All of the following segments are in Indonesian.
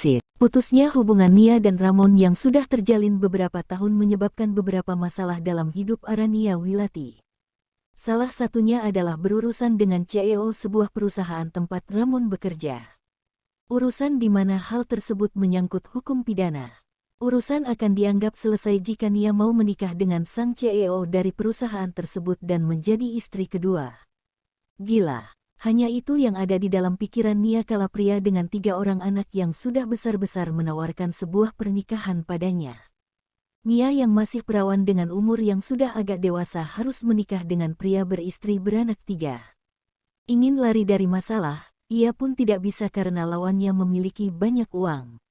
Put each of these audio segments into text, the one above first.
Brexit. Putusnya hubungan Nia dan Ramon yang sudah terjalin beberapa tahun menyebabkan beberapa masalah dalam hidup Arania Wilati. Salah satunya adalah berurusan dengan CEO sebuah perusahaan tempat Ramon bekerja. Urusan di mana hal tersebut menyangkut hukum pidana. Urusan akan dianggap selesai jika Nia mau menikah dengan sang CEO dari perusahaan tersebut dan menjadi istri kedua. Gila. Hanya itu yang ada di dalam pikiran Nia kala pria dengan 3 orang anak yang sudah besar-besar menawarkan sebuah pernikahan padanya. Nia yang masih perawan dengan umur yang sudah agak dewasa harus menikah dengan pria beristri beranak 3. Ingin lari dari masalah, ia pun tidak bisa karena lawannya memiliki banyak uang.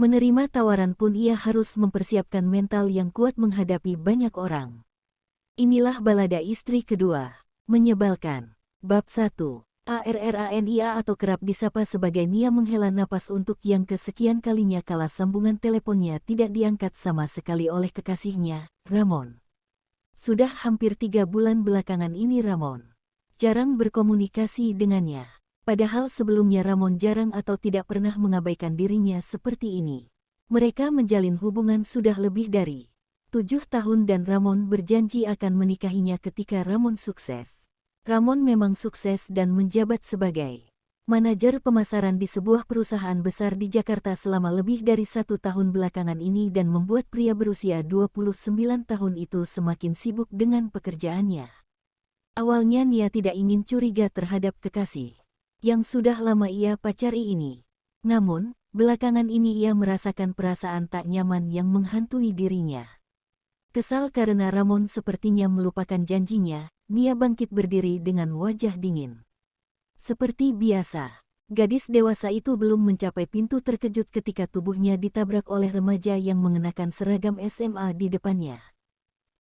Menerima tawaran pun ia harus mempersiapkan mental yang kuat menghadapi banyak orang. Inilah balada istri kedua. Menyebalkan. Bab 1. ARRANIA atau kerap disapa sebagai Nia menghela napas untuk yang kesekian kalinya kala sambungan teleponnya tidak diangkat sama sekali oleh kekasihnya, Ramon. Sudah hampir 3 bulan belakangan ini Ramon jarang berkomunikasi dengannya. Padahal sebelumnya Ramon jarang atau tidak pernah mengabaikan dirinya seperti ini. Mereka menjalin hubungan sudah lebih dari 7 tahun dan Ramon berjanji akan menikahinya ketika Ramon sukses. Ramon memang sukses dan menjabat sebagai manajer pemasaran di sebuah perusahaan besar di Jakarta selama lebih dari 1 tahun belakangan ini dan membuat pria berusia 29 tahun itu semakin sibuk dengan pekerjaannya. Awalnya Nia tidak ingin curiga terhadap kekasih yang sudah lama ia pacari ini. Namun, belakangan ini ia merasakan perasaan tak nyaman yang menghantui dirinya. Kesal karena Ramon sepertinya melupakan janjinya, Nia bangkit berdiri dengan wajah dingin. Seperti biasa, gadis dewasa itu belum mencapai pintu terkejut ketika tubuhnya ditabrak oleh remaja yang mengenakan seragam SMA di depannya.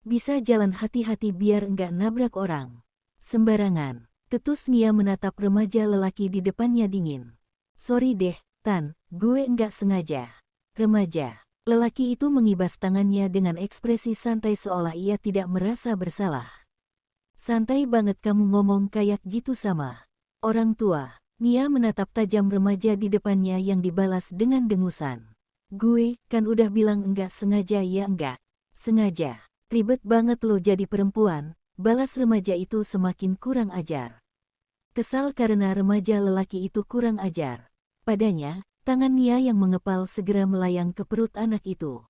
Bisa jalan hati-hati biar enggak nabrak orang. Sembarangan, ketus Nia menatap remaja lelaki di depannya dingin. Sorry deh, Tan, gue enggak sengaja. Remaja. Lelaki itu mengibas tangannya dengan ekspresi santai seolah ia tidak merasa bersalah. Santai banget kamu ngomong kayak gitu sama orang tua. Nia menatap tajam remaja di depannya yang dibalas dengan dengusan. Gue kan udah bilang enggak sengaja ya enggak. Sengaja. Ribet banget lo jadi perempuan, balas remaja itu semakin kurang ajar. Kesal karena remaja lelaki itu kurang ajar padanya, tangan Nia yang mengepal segera melayang ke perut anak itu.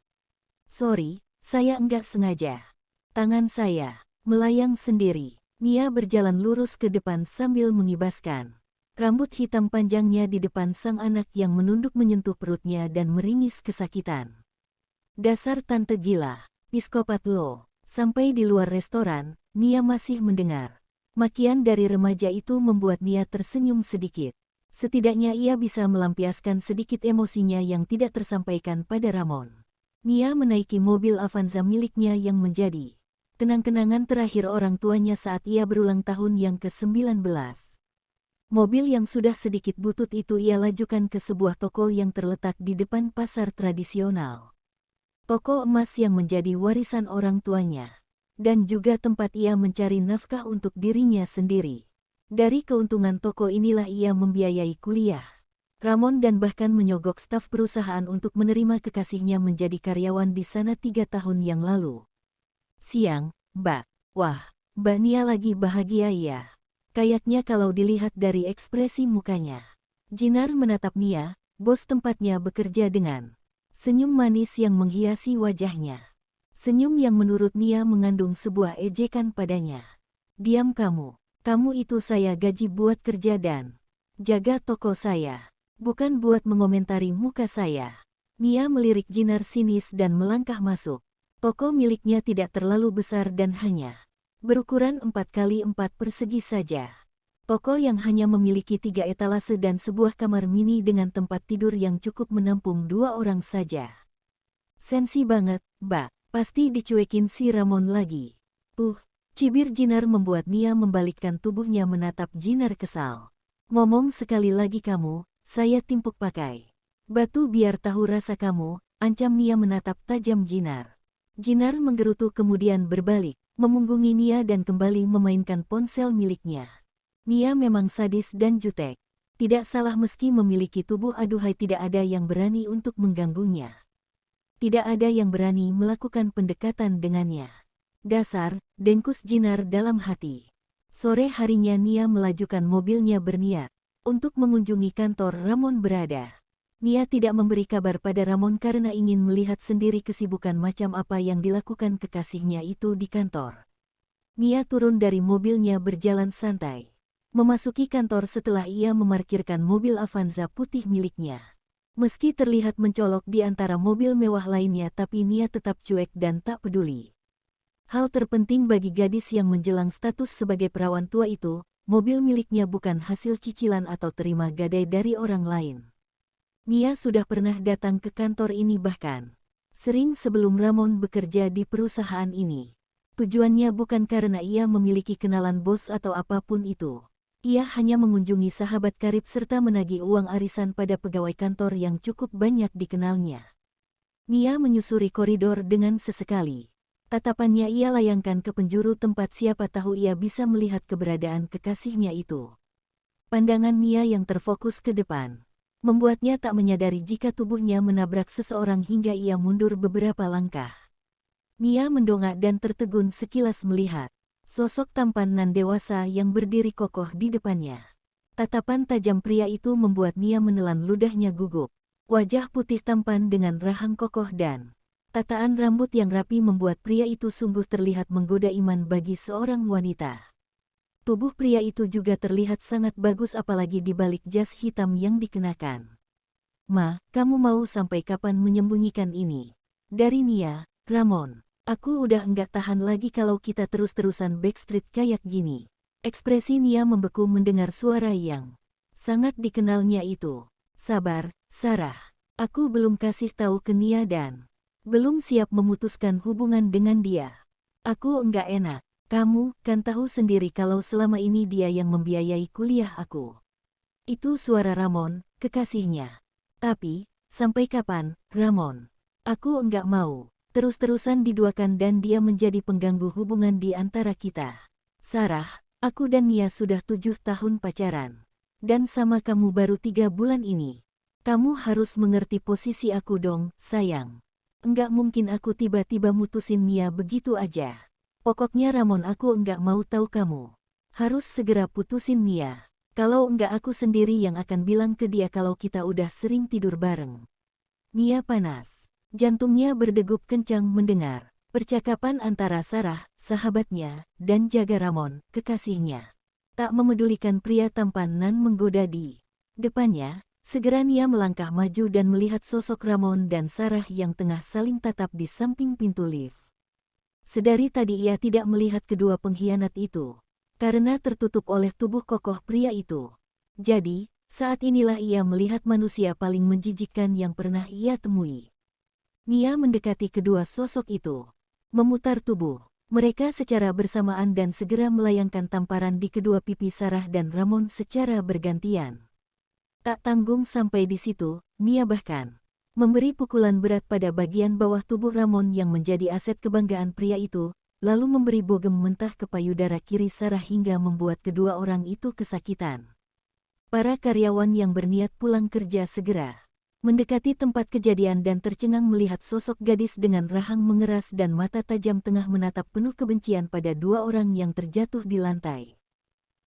Sorry, saya enggak sengaja. Tangan saya melayang sendiri. Nia berjalan lurus ke depan sambil mengibaskan rambut hitam panjangnya di depan sang anak yang menunduk menyentuh perutnya dan meringis kesakitan. Dasar tante gila, psikopat lo. Sampai di luar restoran, Nia masih mendengar makian dari remaja itu membuat Nia tersenyum sedikit. Setidaknya ia bisa melampiaskan sedikit emosinya yang tidak tersampaikan pada Ramon. Nia menaiki mobil Avanza miliknya yang menjadi kenang-kenangan terakhir orang tuanya saat ia berulang tahun yang ke-19. Mobil yang sudah sedikit butut itu ia lajukan ke sebuah toko yang terletak di depan pasar tradisional. Toko emas yang menjadi warisan orang tuanya. Dan juga tempat ia mencari nafkah untuk dirinya sendiri. Dari keuntungan toko inilah ia membiayai kuliah Ramon dan bahkan menyogok staf perusahaan untuk menerima kekasihnya menjadi karyawan di sana 3 tahun yang lalu. Siang, Mbak. Wah, Mbak Nia lagi bahagia ya. Kayaknya kalau dilihat dari ekspresi mukanya. Jinar menatap Nia, bos tempatnya bekerja dengan senyum manis yang menghiasi wajahnya. Senyum yang menurut Nia mengandung sebuah ejekan padanya. Diam kamu. Kamu itu saya gaji buat kerja dan jaga toko saya. Bukan buat mengomentari muka saya. Nia melirik Jinar sinis dan melangkah masuk. Toko miliknya tidak terlalu besar dan hanya berukuran 4x4 persegi saja. Toko yang hanya memiliki 3 etalase dan sebuah kamar mini dengan tempat tidur yang cukup menampung 2 orang saja. Sensi banget, Mbak. Pasti dicuekin si Ramon lagi. Cibir Jinar membuat Nia membalikkan tubuhnya menatap Jinar kesal. Ngomong sekali lagi kamu, saya timpuk pakai batu biar tahu rasa kamu, ancam Nia menatap tajam Jinar. Jinar menggerutu kemudian berbalik, memunggungi Nia dan kembali memainkan ponsel miliknya. Nia memang sadis dan jutek. Tidak salah meski memiliki tubuh aduhai tidak ada yang berani untuk mengganggunya. Tidak ada yang berani melakukan pendekatan dengannya. Dasar, dengkus Jinar dalam hati. Sore harinya Nia melajukan mobilnya berniat untuk mengunjungi kantor Ramon berada. Nia tidak memberi kabar pada Ramon karena ingin melihat sendiri kesibukan macam apa yang dilakukan kekasihnya itu di kantor. Nia turun dari mobilnya berjalan santai. Memasuki kantor setelah ia memarkirkan mobil Avanza putih miliknya. Meski terlihat mencolok di antara mobil mewah lainnya tapi Nia tetap cuek dan tak peduli. Hal terpenting bagi gadis yang menjelang status sebagai perawan tua itu, mobil miliknya bukan hasil cicilan atau terima gadai dari orang lain. Nia sudah pernah datang ke kantor ini bahkan sering sebelum Ramon bekerja di perusahaan ini. Tujuannya bukan karena ia memiliki kenalan bos atau apapun itu. Ia hanya mengunjungi sahabat karib serta menagih uang arisan pada pegawai kantor yang cukup banyak dikenalnya. Nia menyusuri koridor dengan sesekali. Tatapannya ia layangkan ke penjuru tempat siapa tahu ia bisa melihat keberadaan kekasihnya itu. Pandangan Nia yang terfokus ke depan membuatnya tak menyadari jika tubuhnya menabrak seseorang hingga ia mundur beberapa langkah. Nia mendongak dan tertegun sekilas melihat sosok tampan nan dewasa yang berdiri kokoh di depannya. Tatapan tajam pria itu membuat Nia menelan ludahnya gugup. Wajah putih tampan dengan rahang kokoh dan tataan rambut yang rapi membuat pria itu sungguh terlihat menggoda iman bagi seorang wanita. Tubuh pria itu juga terlihat sangat bagus apalagi di balik jas hitam yang dikenakan. "Ma, kamu mau sampai kapan menyembunyikan ini?" Dari Nia, "Ramon, aku udah enggak tahan lagi kalau kita terus-terusan backstreet kayak gini." Ekspresi Nia membeku mendengar suara yang sangat dikenalnya itu. "Sabar, Sarah. Aku belum kasih tahu ke Nia dan belum siap memutuskan hubungan dengan dia. Aku enggak enak. Kamu kan tahu sendiri kalau selama ini dia yang membiayai kuliah aku." Itu suara Ramon, kekasihnya. "Tapi, sampai kapan, Ramon? Aku enggak mau terus-terusan diduakan dan dia menjadi pengganggu hubungan di antara kita. Sarah, aku dan Nia sudah 7 tahun pacaran. Dan sama kamu baru 3 bulan ini. Kamu harus mengerti posisi aku dong, sayang. Enggak mungkin aku tiba-tiba mutusin Nia begitu aja. Pokoknya Ramon aku enggak mau tahu kamu. Harus segera putusin Nia. Kalau enggak aku sendiri yang akan bilang ke dia kalau kita udah sering tidur bareng." Nia panas. Jantungnya berdegup kencang mendengar percakapan antara Sarah, sahabatnya, dan jaga Ramon, kekasihnya. Tak memedulikan pria tampan nan menggoda di depannya, segera Nia melangkah maju dan melihat sosok Ramon dan Sarah yang tengah saling tatap di samping pintu lift. Sedari tadi ia tidak melihat kedua pengkhianat itu, karena tertutup oleh tubuh kokoh pria itu. Jadi, saat inilah ia melihat manusia paling menjijikkan yang pernah ia temui. Nia mendekati kedua sosok itu, memutar tubuh mereka secara bersamaan dan segera melayangkan tamparan di kedua pipi Sarah dan Ramon secara bergantian. Tak tanggung sampai di situ, Nia bahkan memberi pukulan berat pada bagian bawah tubuh Ramon yang menjadi aset kebanggaan pria itu, lalu memberi bogem mentah ke payudara kiri Sarah hingga membuat kedua orang itu kesakitan. Para karyawan yang berniat pulang kerja segera mendekati tempat kejadian dan tercengang melihat sosok gadis dengan rahang mengeras dan mata tajam tengah menatap penuh kebencian pada dua orang yang terjatuh di lantai.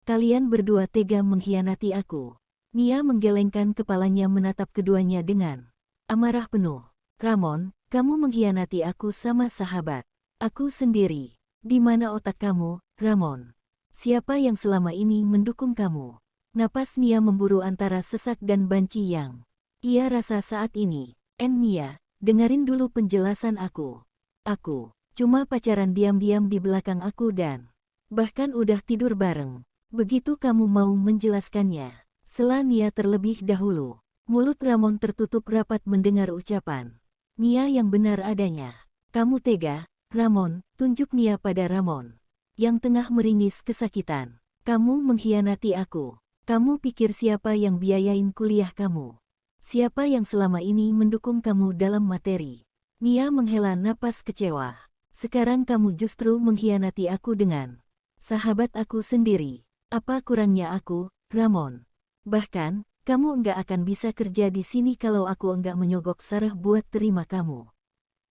"Kalian berdua tega mengkhianati aku." Nia menggelengkan kepalanya menatap keduanya dengan amarah penuh. "Ramon, kamu mengkhianati aku sama sahabat aku sendiri. Di mana otak kamu, Ramon? Siapa yang selama ini mendukung kamu?" Napas Nia memburu antara sesak dan banci yang ia rasa saat ini. "Nia, dengerin dulu penjelasan aku. Aku cuma pacaran diam-diam di belakang aku dan bahkan udah tidur bareng. Begitu kamu mau menjelaskannya?" Sela Nia terlebih dahulu. Mulut Ramon tertutup rapat mendengar ucapan Nia yang benar adanya. "Kamu tega, Ramon," tunjuk Nia pada Ramon yang tengah meringis kesakitan. "Kamu mengkhianati aku. Kamu pikir siapa yang biayain kuliah kamu? Siapa yang selama ini mendukung kamu dalam materi?" Nia menghela napas kecewa. "Sekarang kamu justru mengkhianati aku dengan sahabat aku sendiri. Apa kurangnya aku, Ramon? Bahkan, kamu enggak akan bisa kerja di sini kalau aku enggak menyogok Sarah buat terima kamu.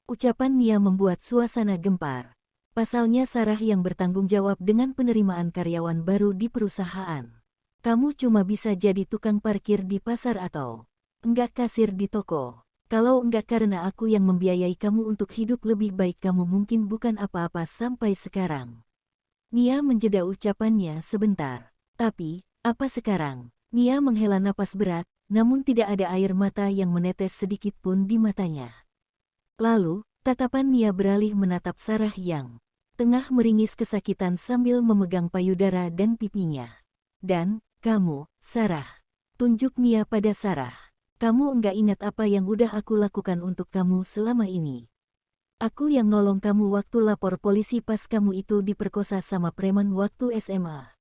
Ucapan Nia membuat suasana gempar. Pasalnya Sarah yang bertanggung jawab dengan penerimaan karyawan baru di perusahaan. Kamu cuma bisa jadi tukang parkir di pasar atau enggak kasir di toko. Kalau enggak karena aku yang membiayai kamu untuk hidup lebih baik, kamu mungkin bukan apa-apa sampai sekarang. Nia menjeda ucapannya sebentar. Tapi, apa sekarang? Nia menghela napas berat, namun tidak ada air mata yang menetes sedikit pun di matanya. Lalu, tatapan Nia beralih menatap Sarah yang tengah meringis kesakitan sambil memegang payudara dan pipinya. Dan, kamu, Sarah. Tunjuk Nia pada Sarah. Kamu enggak ingat apa yang udah aku lakukan untuk kamu selama ini. Aku yang nolong kamu waktu lapor polisi pas kamu itu diperkosa sama preman waktu SMA.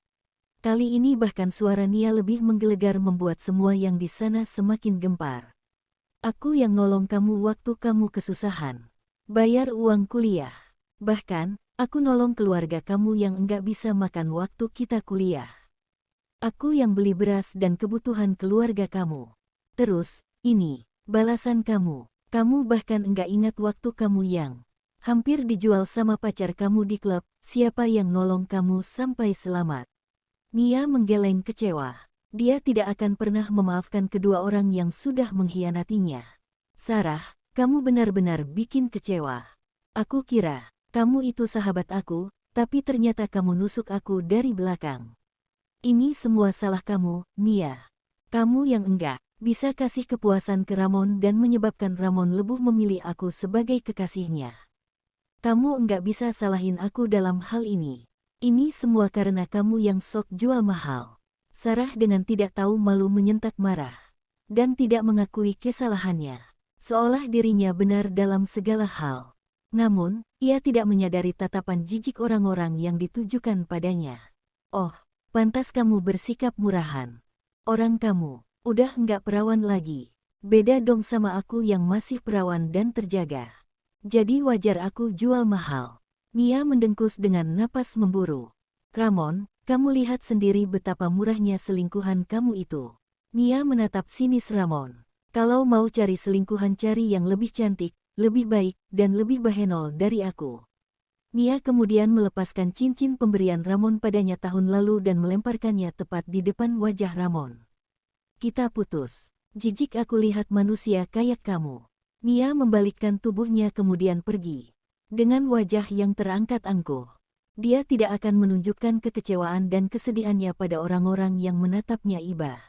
Kali ini bahkan suara Nia lebih menggelegar membuat semua yang di sana semakin gempar. Aku yang nolong kamu waktu kamu kesusahan. Bayar uang kuliah. Bahkan, aku nolong keluarga kamu yang enggak bisa makan waktu kita kuliah. Aku yang beli beras dan kebutuhan keluarga kamu. Terus, ini, balasan kamu. Kamu bahkan enggak ingat waktu kamu yang hampir dijual sama pacar kamu di klub, siapa yang nolong kamu sampai selamat. Nia menggeleng kecewa. Dia tidak akan pernah memaafkan kedua orang yang sudah mengkhianatinya. Sarah, kamu benar-benar bikin kecewa. Aku kira, kamu itu sahabat aku, tapi ternyata kamu nusuk aku dari belakang. Ini semua salah kamu, Nia. Kamu yang enggak bisa kasih kepuasan ke Ramon dan menyebabkan Ramon lebih memilih aku sebagai kekasihnya. Kamu enggak bisa salahin aku dalam hal ini. Ini semua karena kamu yang sok jual mahal. Sarah dengan tidak tahu malu menyentak marah. Dan tidak mengakui kesalahannya. Seolah dirinya benar dalam segala hal. Namun, ia tidak menyadari tatapan jijik orang-orang yang ditujukan padanya. Oh, pantas kamu bersikap murahan. Orang kamu, udah enggak perawan lagi. Beda dong sama aku yang masih perawan dan terjaga. Jadi wajar aku jual mahal. Nia mendengkus dengan napas memburu. Ramon, kamu lihat sendiri betapa murahnya selingkuhan kamu itu. Nia menatap sinis Ramon. Kalau mau cari selingkuhan cari yang lebih cantik, lebih baik, dan lebih bahenol dari aku. Nia kemudian melepaskan cincin pemberian Ramon padanya tahun lalu dan melemparkannya tepat di depan wajah Ramon. Kita putus. Jijik aku lihat manusia kayak kamu. Nia membalikkan tubuhnya kemudian pergi. Dengan wajah yang terangkat angkuh. Dia tidak akan menunjukkan kekecewaan dan kesedihannya pada orang-orang yang menatapnya iba.